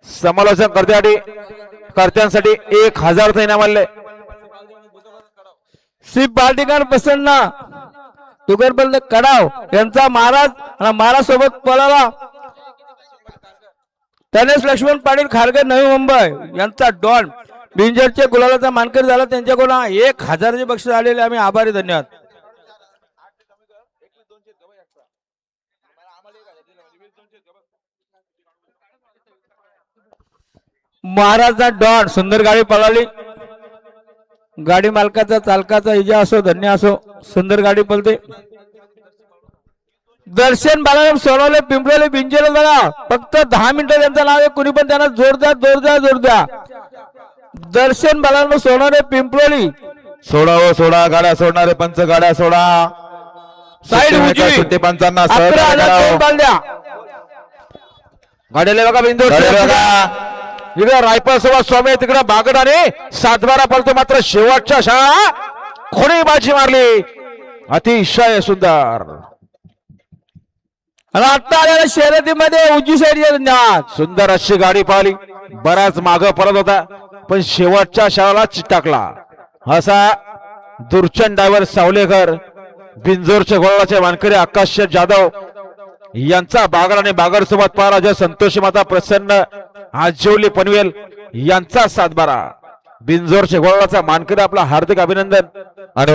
समालोचन कर्त्यांसाठी 1000 इनाम आले. श्री बाल्टिकान प्रसन्न तुगरबंद कडाव यांचा महाराज आणि महाराज सोबत पळाला तनेश लक्ष्मण पाटील खारगे नवी मुंबई यांचा डॉन बिंजरचे गुलालाचा मानकरी झाला. त्यांच्याकडून 1000 बक्षीस आलेले. आम्ही आभारी. धन्यवाद. महाराजचा डॉन सुंदर गाडी पळाली. गाडी मालकाचा चालकाचा इजा असो धन्य असो सुंदर गाडी पळते. दर्शन बालाराम सोनवणे पिंपळेले बिंजोरे बघा फक्त 10 मिनिटं त्यांचं नाव आहे. कुणी पण त्यांना जोर द्या. दर्शन बालाराम सोनवणे पिंपळेली. सोडा सोडा गाड्या सोडणारे पंच गाड्या सोडा. साईड उजवी सुट्टी पंचांना 11,000 द्या. गाड्याला बघा बिंदू इकडे रायफल सोबत स्वामी तिकडे बागड आणि 7-12 पळतो. मात्र शेवटच्या शाळा कोणी बाजी मारली. अतिशय सुंदर. आता आलेल्या शर्यतीमध्ये उजवी साईड सुंदर अशी गाडी पाहिली. बराच माग पडत होता पण शेवटच्या शाळाला चिटकला. असा दुर्चन ड्रायव्हर सावलेकर बिंजोरचे गोळाचे मानकरी आकाश जाधव यांचा बागड आणि बागड सोबत पाहिला. जे संतोषी माता प्रसन्न आजवली पनवेल यांचा 7-12 बिंजोरचे गोळाचा मानकरी. आपला हार्दिक अभिनंदन. आणि